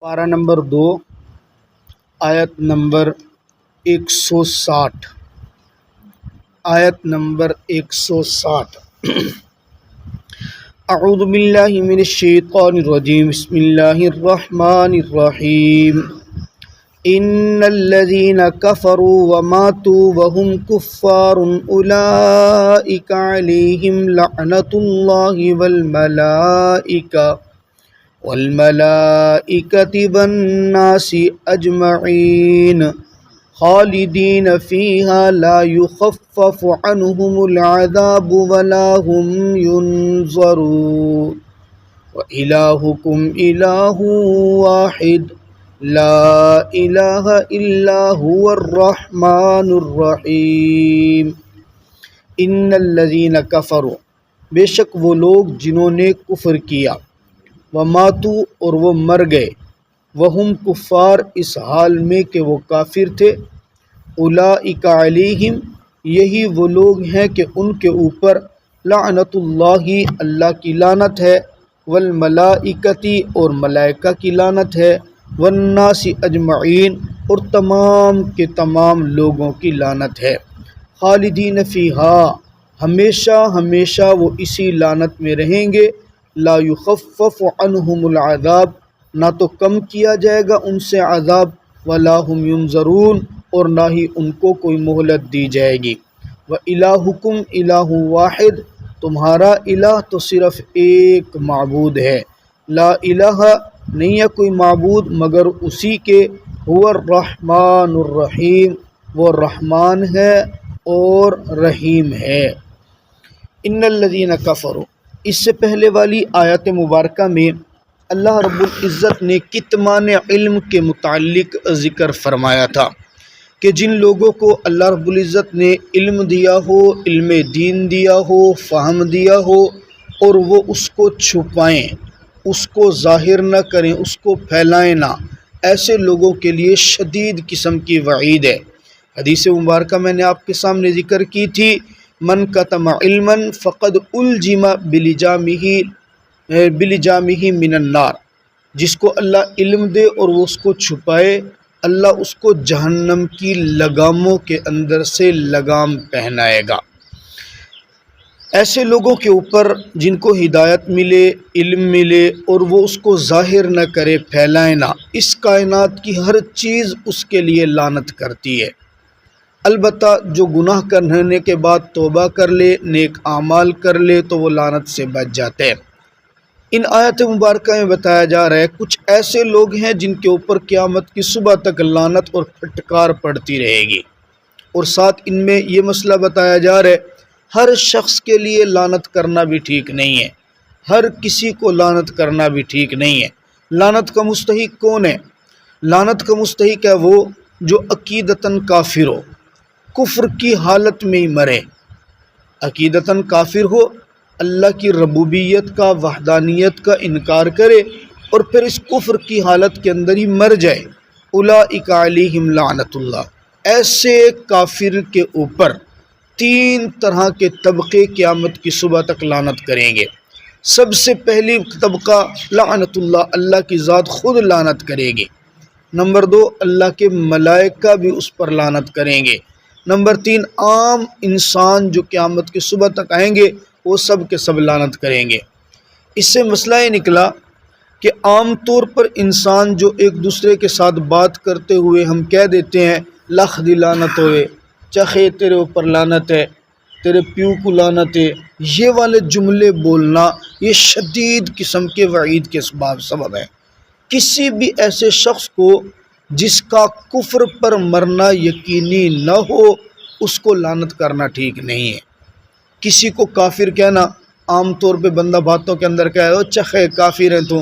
پارہ نمبر 2 آیت نمبر 160 اعوذ باللہ من الشیطان الرجیم بسم اللہ الرحمن الرحیم ان الذین کفروا وماتوا وهم کفار اولئک علیہم لعنۃ اللہ والملائکۃ والناس اجمعین خالدین فیہا لا یخفف عنہم العذاب ولا هم ینظرون وإلہکم الہ واحد لا الہ الا هو الرحمن الرحیم ان الذین کفروا بے شک وہ لوگ جنہوں نے کفر کیا، وماتوا اور وہ مر گئے، وہم کفار اس حال میں کہ وہ کافر تھے، اولئک علیہم یہی وہ لوگ ہیں کہ ان کے اوپر لعنت اللہ اللہ کی لعنت ہے، والملائکۃ اور ملائکہ کی لعنت ہے، والناس اجمعین اور تمام کے تمام لوگوں کی لعنت ہے، خالدین فیہا ہمیشہ ہمیشہ وہ اسی لعنت میں رہیں گے، لا یخفف عنہم العذاب نہ تو کم کیا جائے گا ان سے عذاب، ولا هم ینظرون اور نہ ہی ان کو کوئی مہلت دی جائے گی، وإلہکم الہ واحد تمہارا الہ تو صرف ایک معبود ہے، لا الہ نہیں ہے کوئی معبود مگر اسی کے، هو الرحمن الرحیم وہ رحمان ہے اور رحیم ہے۔ ان الذین کفروا اس سے پہلے والی آیت مبارکہ میں اللہ رب العزت نے کتمان علم کے متعلق ذکر فرمایا تھا کہ جن لوگوں کو اللہ رب العزت نے علم دیا ہو، علم دین دیا ہو، فہم دیا ہو اور وہ اس کو چھپائیں، اس کو ظاہر نہ کریں، اس کو پھیلائیں نہ، ایسے لوگوں کے لیے شدید قسم کی وعید ہے۔ حدیث مبارکہ میں نے آپ کے سامنے ذکر کی تھی، من کتم علما فقد الجم بلجامہ من النار، جس کو اللہ علم دے اور وہ اس کو چھپائے، اللہ اس کو جہنم کی لگاموں کے اندر سے لگام پہنائے گا۔ ایسے لوگوں کے اوپر جن کو ہدایت ملے، علم ملے اور وہ اس کو ظاہر نہ کرے، پھیلائے نہ، اس کائنات کی ہر چیز اس کے لیے لعنت کرتی ہے، البتہ جو گناہ کرنے کے بعد توبہ کر لے، نیک اعمال کر لے تو وہ لعنت سے بچ جاتے ہیں۔ ان آیت مبارکہ میں بتایا جا رہا ہے کچھ ایسے لوگ ہیں جن کے اوپر قیامت کی صبح تک لعنت اور پھٹکار پڑتی رہے گی، اور ساتھ ان میں یہ مسئلہ بتایا جا رہا ہے ہر شخص کے لیے لعنت کرنا بھی ٹھیک نہیں ہے، ہر کسی کو لعنت کرنا بھی ٹھیک نہیں ہے۔ لعنت کا مستحق کون ہے؟ لعنت کا مستحق ہے وہ جو عقیدتاً کافر ہو، کفر کی حالت میں ہی مرے، عقیدتاً کافر ہو، اللہ کی ربوبیت کا، وحدانیت کا انکار کرے اور پھر اس کفر کی حالت کے اندر ہی مر جائے، اولئک علیہم لعنت اللہ، ایسے کافر کے اوپر 3 طرح کے طبقے قیامت کی صبح تک لعنت کریں گے۔ سب سے پہلی طبقہ لعنت اللہ، اللہ کی ذات خود لعنت کرے گی۔ نمبر 2 اللہ کے ملائکہ بھی اس پر لعنت کریں گے۔ نمبر 3 عام انسان جو قیامت کی صبح تک آئیں گے وہ سب کے سب لعنت کریں گے۔ اس سے مسئلہ یہ نکلا کہ عام طور پر انسان جو ایک دوسرے کے ساتھ بات کرتے ہوئے ہم کہہ دیتے ہیں لکھ دی لعنت ہوئے، چخے تیرے اوپر لعنت ہے، تیرے پیو کو لعنت ہے، یہ والے جملے بولنا یہ شدید قسم کے وعید کے سبب ہے۔ کسی بھی ایسے شخص کو جس کا کفر پر مرنا یقینی نہ ہو اس کو لعنت کرنا ٹھیک نہیں ہے۔ کسی کو کافر کہنا، عام طور پہ بندہ باتوں کے اندر کہے او چخے کافر ہیں تو،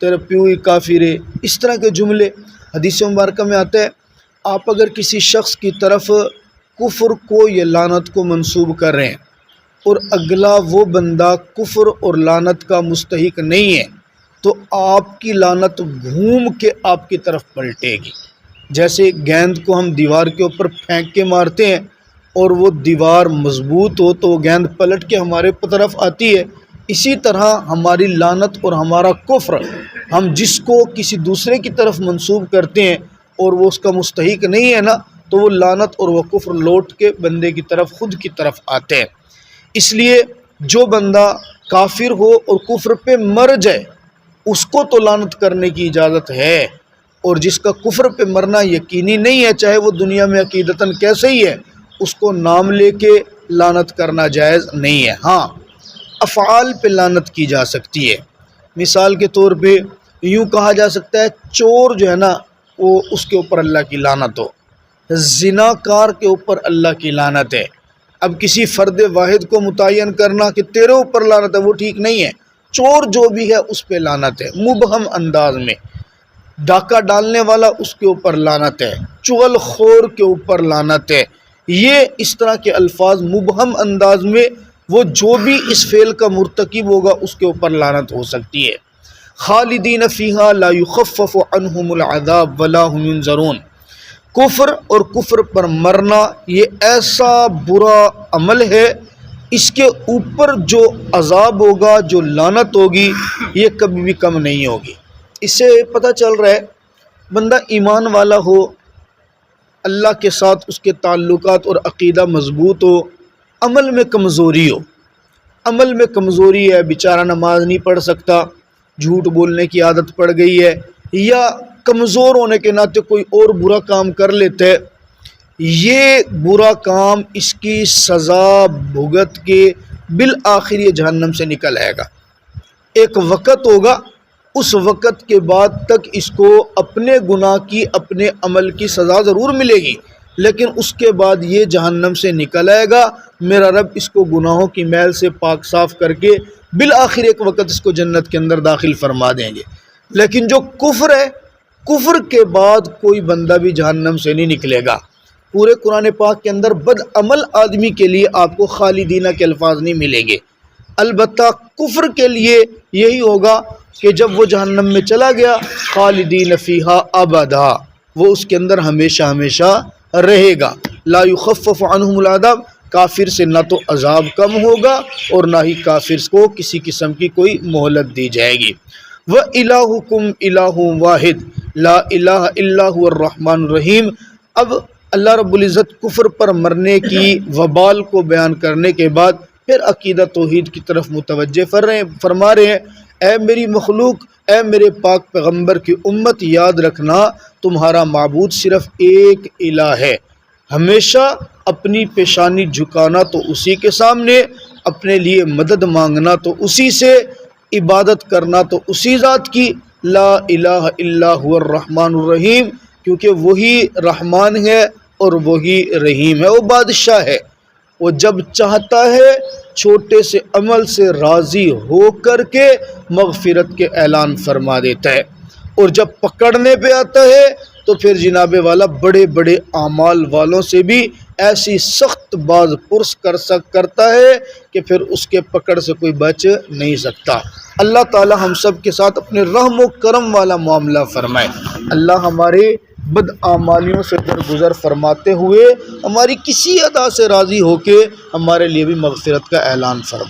تیرے پیو ہی کافر ہے، اس طرح کے جملے حدیث مبارکہ میں آتا ہے۔ آپ اگر کسی شخص کی طرف کفر کو یا لعنت کو منسوب کر رہے ہیں اور اگلا وہ بندہ کفر اور لعنت کا مستحق نہیں ہے تو آپ کی لعنت گھوم کے آپ کی طرف پلٹے گی، جیسے گیند کو ہم دیوار کے اوپر پھینک کے مارتے ہیں اور وہ دیوار مضبوط ہو تو وہ گیند پلٹ کے ہمارے طرف آتی ہے، اسی طرح ہماری لعنت اور ہمارا کفر، ہم جس کو کسی دوسرے کی طرف منسوب کرتے ہیں اور وہ اس کا مستحق نہیں ہے نا، تو وہ لعنت اور وہ کفر لوٹ کے بندے کی طرف، خود کی طرف آتے ہیں۔ اس لیے جو بندہ کافر ہو اور کفر پہ مر جائے اس کو تو لعنت کرنے کی اجازت ہے، اور جس کا کفر پہ مرنا یقینی نہیں ہے، چاہے وہ دنیا میں عقیدتاً کیسے ہی ہے، اس کو نام لے کے لعنت کرنا جائز نہیں ہے۔ ہاں، افعال پہ لعنت کی جا سکتی ہے۔ مثال کے طور پہ یوں کہا جا سکتا ہے چور جو ہے نا وہ اس کے اوپر اللہ کی لعنت ہو، زناکار کے اوپر اللہ کی لعنت ہے۔ اب کسی فرد واحد کو متعین کرنا کہ تیرے اوپر لعنت ہے وہ ٹھیک نہیں ہے، چور جو بھی ہے اس پہ لعنت ہے مبہم انداز میں، ڈاکہ ڈالنے والا اس کے اوپر لعنت ہے، چغل خور کے اوپر لعنت ہے۔ یہ اس طرح کے الفاظ مبہم انداز میں وہ جو بھی اس فعل کا مرتکب ہوگا اس کے اوپر لعنت ہو سکتی ہے۔ خالدین فیہا لا یخفف عنہم العذاب ولا هم ینظرون، کفر اور کفر پر مرنا یہ ایسا برا عمل ہے، اس کے اوپر جو عذاب ہوگا، جو لعنت ہوگی، یہ کبھی بھی کم نہیں ہوگی۔ اس سے پتہ چل رہا ہے بندہ ایمان والا ہو، اللہ کے ساتھ اس کے تعلقات اور عقیدہ مضبوط ہو، عمل میں کمزوری ہو، عمل میں کمزوری ہے، بیچارہ نماز نہیں پڑھ سکتا، جھوٹ بولنے کی عادت پڑ گئی ہے، یا کمزور ہونے کے ناطے کوئی اور برا کام کر لیتا ہے، یہ برا کام اس کی سزا بھگت کے بالآخر یہ جہنم سے نکل آئے گا۔ ایک وقت ہوگا، اس وقت کے بعد تک اس کو اپنے گناہ کی، اپنے عمل کی سزا ضرور ملے گی، لیکن اس کے بعد یہ جہنم سے نکل آئے گا، میرا رب اس کو گناہوں کی میل سے پاک صاف کر کے بالآخر ایک وقت اس کو جنت کے اندر داخل فرما دیں گے۔ لیکن جو کفر ہے، کفر کے بعد کوئی بندہ بھی جہنم سے نہیں نکلے گا۔ پورے قرآن پاک کے اندر بد عمل آدمی کے لیے آپ کو خالدینہ کے الفاظ نہیں ملیں گے، البتہ کفر کے لیے یہی ہوگا کہ جب وہ جہنم میں چلا گیا خالدین فیہا ابدا، وہ اس کے اندر ہمیشہ ہمیشہ رہے گا۔ لا یخفف عنہم العذاب، کافر سے نہ تو عذاب کم ہوگا اور نہ ہی کافر کو کسی قسم کی کوئی مہلت دی جائے گی۔ وَإِلَٰهُكُمْ إِلَٰهٌ وَاحِدٌ لَا إِلَٰهَ إِلَّا هُوَ الرَّحْمَٰنُ الرَّحِيمُ۔ اب اللہ رب العزت کفر پر مرنے کی وبال کو بیان کرنے کے بعد پھر عقیدہ توحید کی طرف متوجہ فرما رہے ہیں، اے میری مخلوق، اے میرے پاک پیغمبر کی امت، یاد رکھنا تمہارا معبود صرف ایک الہ ہے، ہمیشہ اپنی پیشانی جھکانا تو اسی کے سامنے، اپنے لیے مدد مانگنا تو اسی سے، عبادت کرنا تو اسی ذات کی، لا الہ الا هو الرحمن الرحیم، کیونکہ وہی رحمان ہے اور وہی رحیم ہے، وہ بادشاہ ہے، وہ جب چاہتا ہے چھوٹے سے عمل سے راضی ہو کر کے مغفرت کے اعلان فرما دیتا ہے، اور جب پکڑنے پہ آتا ہے تو پھر جناب والا بڑے بڑے اعمال والوں سے بھی ایسی سخت باز پرس کرتا ہے کہ پھر اس کے پکڑ سے کوئی بچ نہیں سکتا۔ اللہ تعالی ہم سب کے ساتھ اپنے رحم و کرم والا معاملہ فرمائے، اللہ ہمارے بد اعمالیوں سے درگزر فرماتے ہوئے ہماری کسی ادا سے راضی ہو کے ہمارے لیے بھی مغفرت کا اعلان فرمائے۔